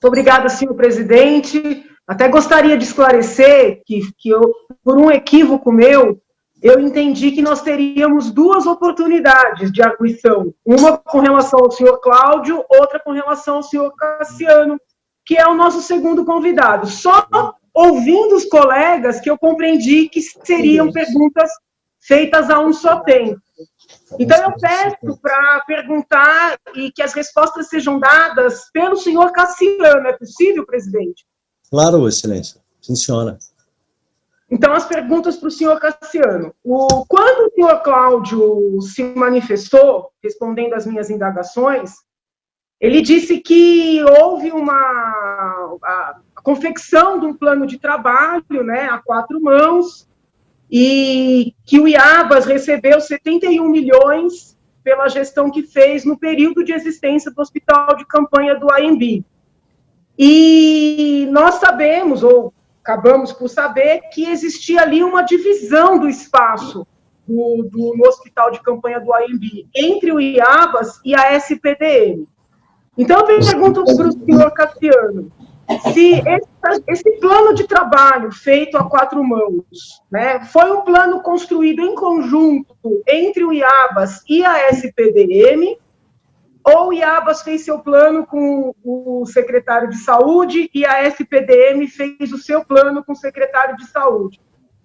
Muito obrigada, senhor presidente. Até gostaria de esclarecer que eu, por um equívoco meu, eu entendi que nós teríamos duas oportunidades de arguição, uma com relação ao senhor Cláudio, outra com relação ao senhor Cassiano, que é o nosso segundo convidado. Só ouvindo os colegas que eu compreendi que seriam perguntas feitas a um só tempo. Então, eu peço para perguntar e que as respostas sejam dadas pelo senhor Cassiano. É possível, presidente? Claro, excelência. Sim, senhora. Então, as perguntas para o senhor Cassiano. Quando o senhor Cláudio se manifestou, respondendo às minhas indagações, ele disse que houve a confecção de um plano de trabalho, né, a 4 mãos, e que o IABAS recebeu 71 milhões pela gestão que fez no período de existência do hospital de campanha do AMB. E nós sabemos, ou acabamos por saber, que existia ali uma divisão do espaço no hospital de campanha do AMB entre o IABAS e a SPDM. Então, eu pergunto para o senhor Cassiano, se esse plano de trabalho feito a 4 mãos, né, foi um plano construído em conjunto entre o IABAS e a SPDM, ou o IABAS fez seu plano com o secretário de saúde e a SPDM fez o seu plano com o secretário de saúde.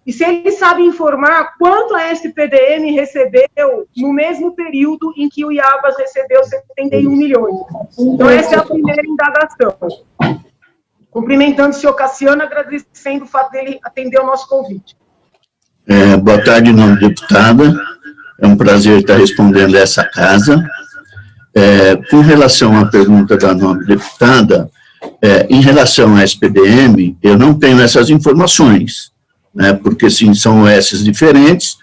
E se ele sabe informar quanto a SPDM recebeu no mesmo período em que o IABAS recebeu 71 milhões. Então, essa é a primeira indagação. Cumprimentando o senhor Cassiano, agradecendo o fato dele atender o nosso convite. Boa tarde, nobre deputada. É um prazer estar respondendo a essa casa. Com relação à pergunta da nobre deputada, em relação à SPDM, eu não tenho essas informações, né, porque, sim, são OS diferentes,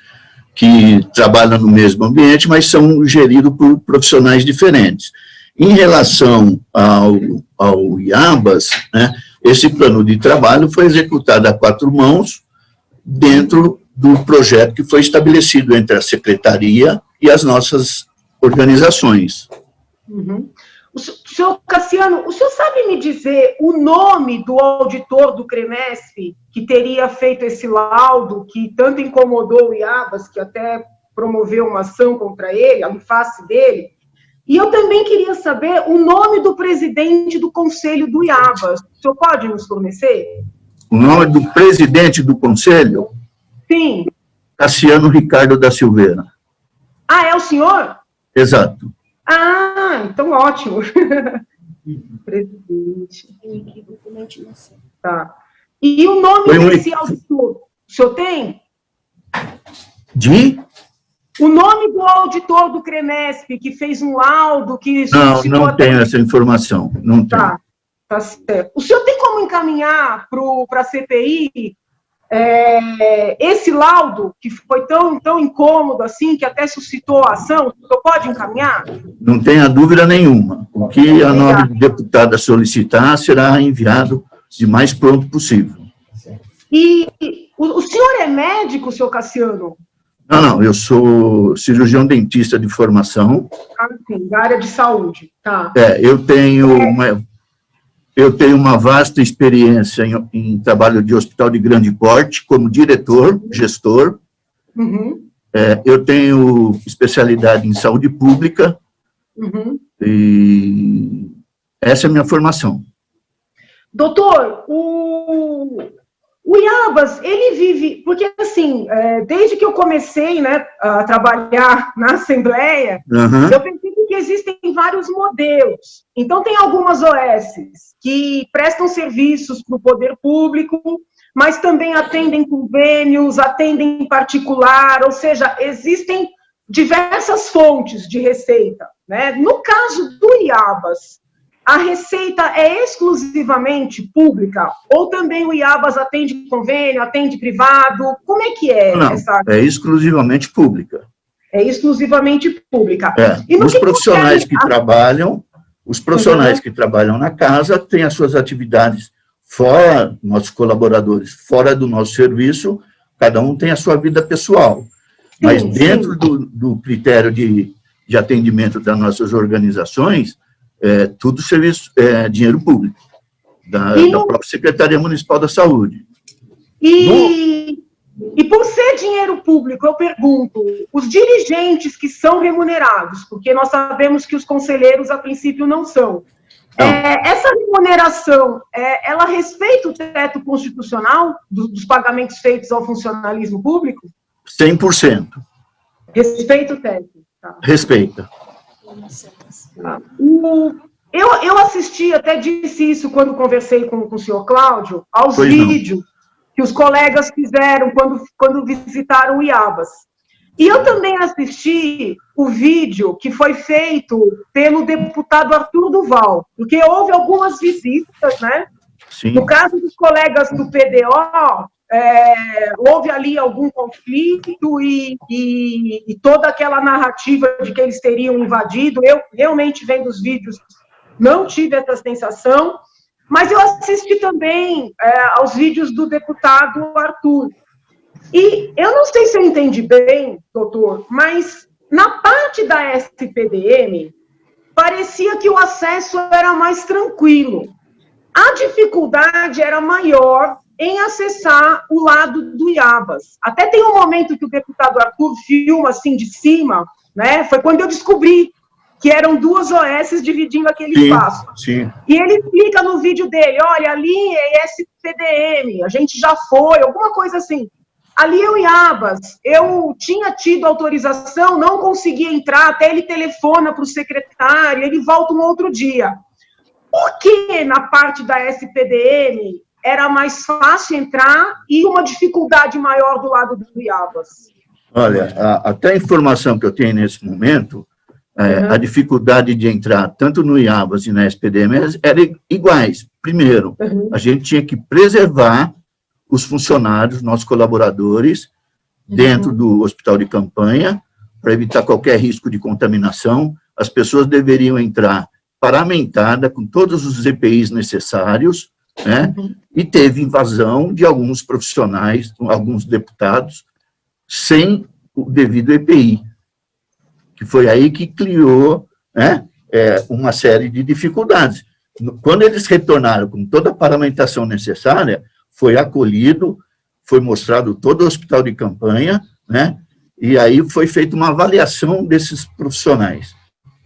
que trabalham no mesmo ambiente, mas são geridos por profissionais diferentes. Em relação ao IABAS, né, esse plano de trabalho foi executado a 4 mãos dentro do projeto que foi estabelecido entre a secretaria e as nossas organizações. Uhum. Senhor Cassiano, o senhor sabe me dizer o nome do auditor do CREMESP que teria feito esse laudo, que tanto incomodou o IABAS, que até promoveu uma ação contra ele, em face dele? E eu também queria saber o nome do presidente do conselho do IABAS. O senhor pode nos fornecer? O nome do presidente do conselho? Sim. Cassiano Ricardo da Silveira. Ah, é o senhor? Exato. Ah, então ótimo. Presidente. Tá. E o nome desse auditor? O senhor tem? O nome do auditor do CREMESP, que fez um laudo, que... Não tenho essa informação, não tenho. Tá certo. O senhor tem como encaminhar para a CPI esse laudo, que foi tão incômodo assim, que até suscitou a ação? O senhor pode encaminhar? Não tenha dúvida nenhuma. O que a nobre deputada solicitar será enviado de mais pronto possível. E o senhor é médico, senhor Cassiano? Não, eu sou cirurgião dentista de formação. Ah, sim, da área de saúde, tá. Eu tenho uma vasta experiência em trabalho de hospital de grande porte, como diretor, gestor. Uhum. Eu tenho especialidade em saúde pública. Uhum. E essa é a minha formação. Doutor, o IABAS, ele vive... Porque, assim, desde que eu comecei, né, a trabalhar na Assembleia, eu percebi que existem vários modelos. Então, tem algumas OSs que prestam serviços para o poder público, mas também atendem convênios, atendem em particular, ou seja, existem diversas fontes de receita, né? No caso do IABAS, a receita é exclusivamente pública? Ou também o IABAS atende convênio, atende privado? Como é que é? Não, é exclusivamente pública. É exclusivamente pública. E os profissionais que trabalham, que trabalham na casa têm as suas atividades fora, nossos colaboradores, fora do nosso serviço, cada um tem a sua vida pessoal. Mas dentro do critério de atendimento das nossas organizações, tudo serviço, dinheiro público. da própria Secretaria Municipal da Saúde. E por ser dinheiro público, eu pergunto, os dirigentes que são remunerados, porque nós sabemos que os conselheiros, a princípio, não são, essa remuneração, ela respeita o teto constitucional dos pagamentos feitos ao funcionalismo público? 100%. Respeita o teto. Tá. Respeita. Eu assisti, até disse isso quando conversei com o senhor Cláudio, aos vídeos que os colegas fizeram quando visitaram o Iabas. E eu também assisti o vídeo que foi feito pelo deputado Arthur Duval, porque houve algumas visitas, né? Sim. No caso dos colegas do PDO, houve ali algum conflito e toda aquela narrativa de que eles teriam invadido. Eu, realmente, vendo os vídeos, não tive essa sensação, mas eu assisti também aos vídeos do deputado Arthur. E eu não sei se eu entendi bem, doutor, mas na parte da SPDM, parecia que o acesso era mais tranquilo. A dificuldade era maior em acessar o lado do Iabas. Até tem um momento que o deputado Arthur filma assim de cima, né? Foi quando eu descobri que eram duas OS dividindo aquele espaço. Sim. E ele explica no vídeo dele, olha, ali é SPDM, a gente já foi, alguma coisa assim. Ali é o Iabas, eu tinha tido autorização, não conseguia entrar, até ele telefona para o secretário, ele volta um outro dia. Por que na parte da SPDM era mais fácil entrar e uma dificuldade maior do lado do Iabas? Olha, até a informação que eu tenho nesse momento, a dificuldade de entrar tanto no Iabas e na SPDM eram iguais. Primeiro, a gente tinha que preservar os funcionários, nossos colaboradores, dentro do hospital de campanha, para evitar qualquer risco de contaminação. As pessoas deveriam entrar paramentada, com todos os EPIs necessários, né? E teve invasão de alguns profissionais, alguns deputados, sem o devido EPI, que foi aí que criou, né, uma série de dificuldades. Quando eles retornaram com toda a paramentação necessária, foi acolhido, foi mostrado todo o hospital de campanha, né, e aí foi feita uma avaliação desses profissionais.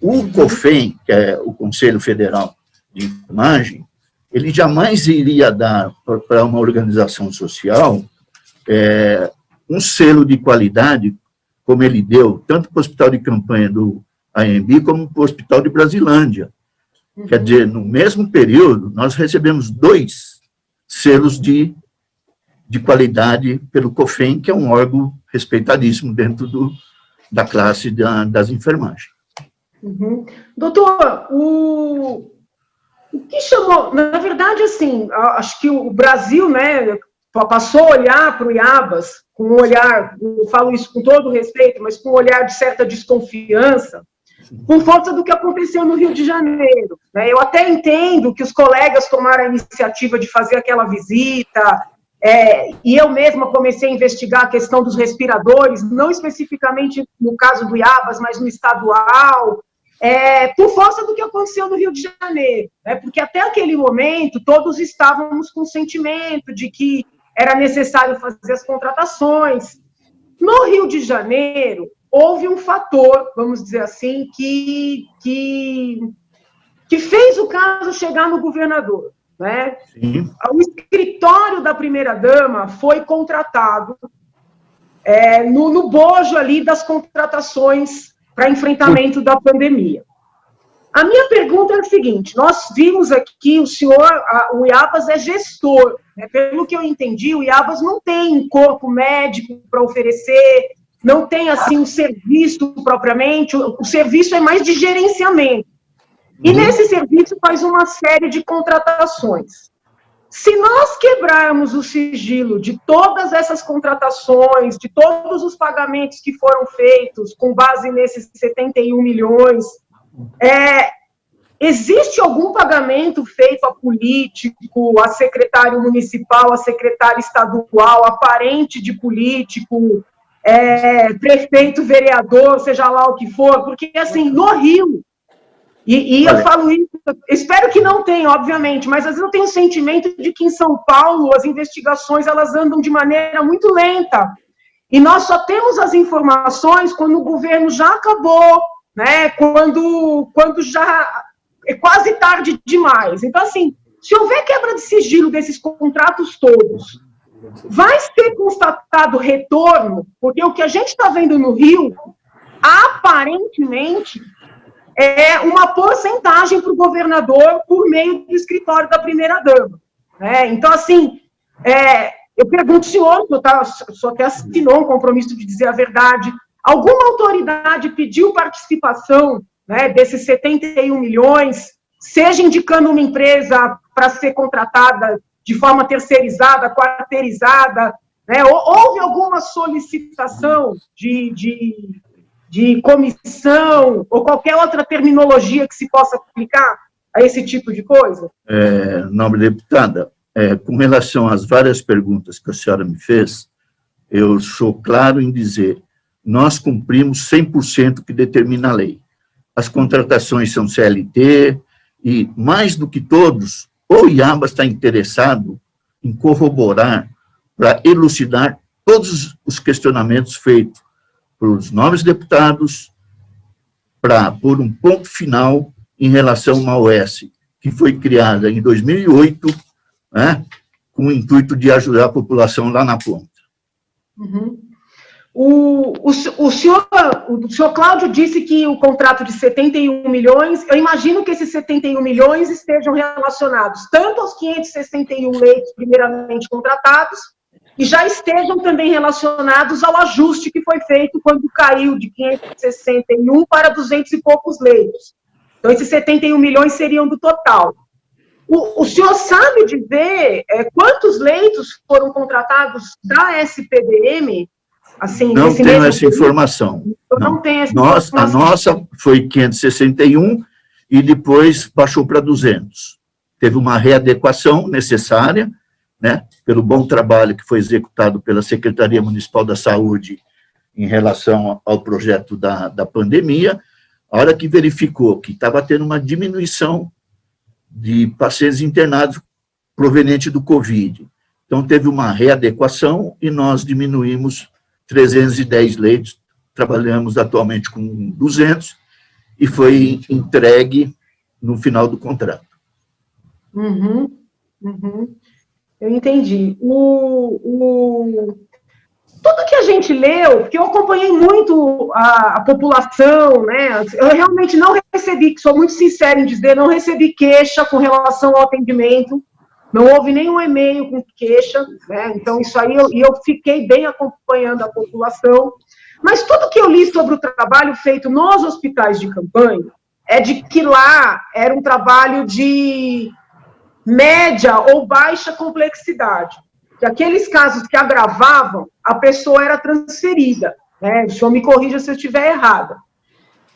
O COFEM, que é o Conselho Federal de Enfermagem, ele jamais iria dar para uma organização social um selo de qualidade, como ele deu, tanto para o hospital de campanha do AMB, como para o hospital de Brasilândia. Quer dizer, no mesmo período, nós recebemos 2 selos de qualidade pelo COFEM, que é um órgão respeitadíssimo dentro da classe das enfermagens. Doutor, o que chamou, na verdade, assim, acho que o Brasil, né, passou a olhar para o Iabas com um olhar, eu falo isso com todo respeito, mas com um olhar de certa desconfiança, por força do que aconteceu no Rio de Janeiro, né? Eu até entendo que os colegas tomaram a iniciativa de fazer aquela visita, e eu mesma comecei a investigar a questão dos respiradores, não especificamente no caso do Iabas, mas no estadual, por força do que aconteceu no Rio de Janeiro, né? Porque até aquele momento todos estávamos com o sentimento de que era necessário fazer as contratações. No Rio de Janeiro, houve um fator, vamos dizer assim, que fez o caso chegar no governador, né? Sim. O escritório da primeira-dama foi contratado no bojo ali das contratações para enfrentamento da pandemia. A minha pergunta é a seguinte, nós vimos aqui, o Iabas é gestor, né? Pelo que eu entendi, o Iabas não tem um corpo médico para oferecer, não tem, assim, um serviço propriamente, o serviço é mais de gerenciamento. E nesse serviço faz uma série de contratações. Se nós quebrarmos o sigilo de todas essas contratações, de todos os pagamentos que foram feitos com base nesses 71 milhões, existe algum pagamento feito a político, a secretário municipal, a secretário estadual, a parente de político, prefeito, vereador, seja lá o que for? Porque, assim, no Rio, E eu falo isso, espero que não tenha, obviamente, mas às vezes eu tenho o sentimento de que em São Paulo as investigações elas andam de maneira muito lenta. E nós só temos as informações quando o governo já acabou, né? Quando já é quase tarde demais. Então, assim, se houver quebra de sigilo desses contratos todos, vai ser constatado retorno, porque o que a gente está vendo no Rio, aparentemente, é uma porcentagem para o governador por meio do escritório da primeira-dama. Né? Então, assim, eu pergunto ao senhor, o senhor até assinou um compromisso de dizer a verdade, alguma autoridade pediu participação, né, desses 71 milhões, seja indicando uma empresa para ser contratada de forma terceirizada, quarteirizada, né? Houve alguma solicitação de comissão ou qualquer outra terminologia que se possa aplicar a esse tipo de coisa? Nobre deputada, com relação às várias perguntas que a senhora me fez, eu sou claro em dizer, nós cumprimos 100% o que determina a lei. As contratações são CLT e, mais do que todos, o IABA está interessado em corroborar para elucidar todos os questionamentos feitos pelos nobres deputados para pôr um ponto final em relação a uma OS, que foi criada em 2008, né, com o intuito de ajudar a população lá na ponta. Uhum. O senhor Cláudio disse que o contrato de 71 milhões, eu imagino que esses 71 milhões estejam relacionados tanto aos 561 leitos primeiramente contratados, e já estejam também relacionados ao ajuste que foi feito quando caiu de 561 para 200 e poucos leitos. Então, esses 71 milhões seriam do total. O senhor sabe dizer quantos leitos foram contratados da SPDM? Assim, não tenho essa informação. Não tenho essa informação. A nossa foi 561 e depois baixou para 200. Teve uma readequação necessária, né, pelo bom trabalho que foi executado pela Secretaria Municipal da Saúde em relação ao projeto da pandemia, a hora que verificou que estava tendo uma diminuição de pacientes internados proveniente do Covid. Então, teve uma readequação e nós diminuímos 310 leitos, trabalhamos atualmente com 200 e foi entregue no final do contrato. Uhum. Eu entendi. Tudo que a gente leu, porque eu acompanhei muito a população, né? Eu realmente não recebi, sou muito sincera em dizer, não recebi queixa com relação ao atendimento, não houve nenhum e-mail com queixa, né? Então, isso aí, eu fiquei bem acompanhando a população, mas tudo que eu li sobre o trabalho feito nos hospitais de campanha é de que lá era um trabalho de média ou baixa complexidade, que aqueles casos que agravavam, a pessoa era transferida, né? O senhor me corrija se eu estiver errada.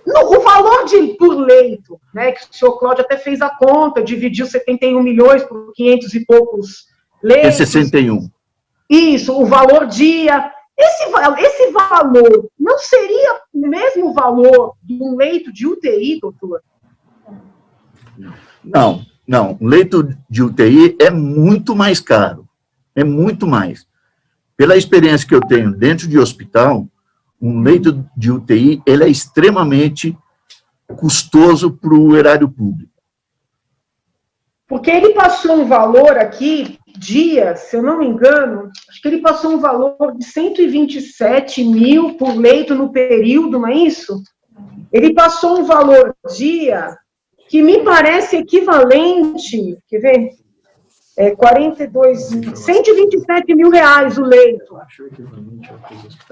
O valor por leito, né, que o senhor Cláudio até fez a conta, dividiu 71 milhões por 500 e poucos leitos. 61. Isso, o valor dia. Esse valor não seria o mesmo valor de um leito de UTI, doutor? Não. Um leito de UTI é muito mais caro. É muito mais. Pela experiência que eu tenho dentro de hospital, um leito de UTI ele é extremamente custoso para o erário público. Porque ele passou um valor aqui, dia, se eu não me engano, acho que ele passou um valor de 127 mil por leito no período, não é isso? Ele passou um valor dia que me parece equivalente, quer ver? 127 mil reais o leito.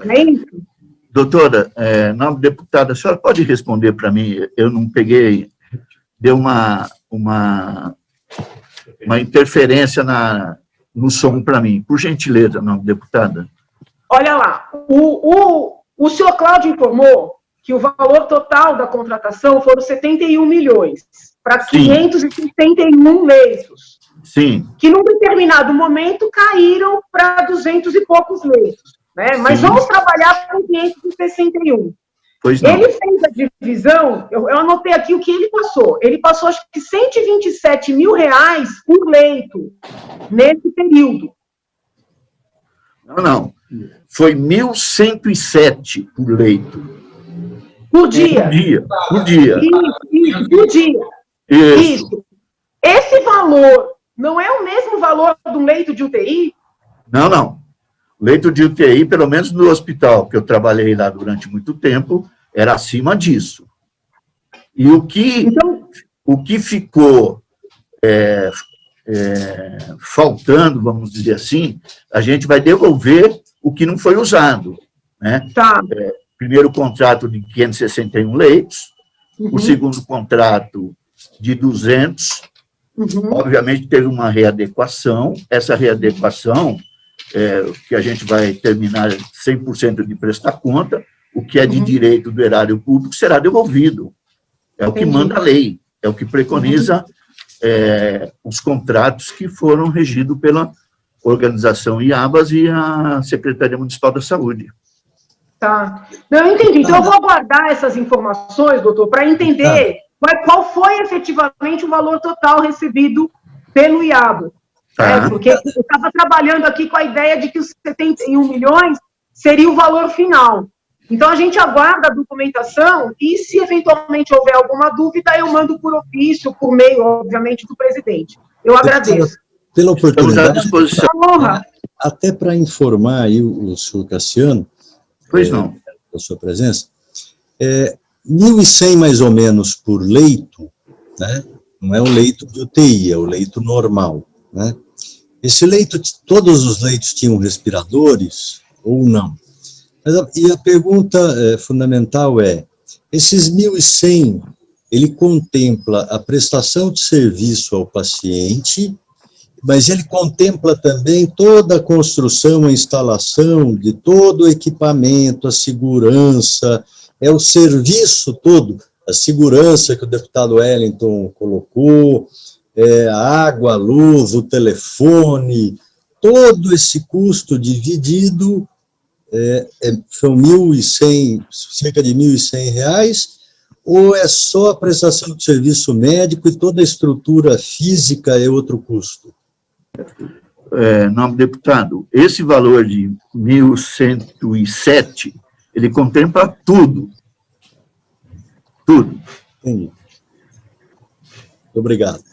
Não é isso? Doutora, nobre deputada, a senhora pode responder para mim? Eu não peguei, deu uma interferência no som para mim. Por gentileza, nobre deputada. Olha lá, o senhor Cláudio informou que o valor total da contratação foram 71 milhões, para 571 leitos. Sim. Que, num determinado momento, caíram para 200 e poucos leitos. Né? Mas vamos trabalhar com 561. Pois não. Ele fez a divisão, eu anotei aqui o que ele passou. Ele passou, acho que, R$127 mil por leito, nesse período. Não. Foi 1.107 por leito. Por dia. Por dia. Isso, por dia. Isso. Esse valor não é o mesmo valor de um leito de UTI? Não. Leito de UTI, pelo menos no hospital, que eu trabalhei lá durante muito tempo, era acima disso. E o que ficou faltando, vamos dizer assim, a gente vai devolver o que não foi usado. Né? Tá. Primeiro contrato de 561 leitos, o segundo contrato de 200, obviamente teve uma readequação, essa readequação, que a gente vai terminar 100% de prestar conta, o que é de direito do erário público será devolvido. É o que manda a lei, é o que preconiza os contratos que foram regidos pela organização IABAS e a Secretaria Municipal da Saúde. Tá. Não, eu entendi. Então, eu vou aguardar essas informações, doutor, para entender qual foi efetivamente o valor total recebido pelo IABO. Porque eu estava trabalhando aqui com a ideia de que os 71 milhões seria o valor final. Então, a gente aguarda a documentação e, se eventualmente houver alguma dúvida, eu mando por ofício, por meio, obviamente, do presidente. Eu agradeço. Pela oportunidade. Estamos à disposição. Até para informar aí o senhor Cassiano, pois não, a sua presença, 1.100 mais ou menos por leito, né? Não é o leito de UTI, é o leito normal, né? Esse leito, todos os leitos tinham respiradores ou não? E a pergunta fundamental é, esses 1.100, ele contempla a prestação de serviço ao paciente, mas ele contempla também toda a construção, a instalação de todo o equipamento, a segurança, o serviço todo, a segurança que o deputado Wellington colocou, a água, a luz, o telefone, todo esse custo dividido, são 1.100, cerca de R$1.100, ou é só a prestação de serviço médico e toda a estrutura física é outro custo? Nobre deputado, esse valor de 1.107, ele contempla tudo. Tudo. Entendi. Muito obrigado.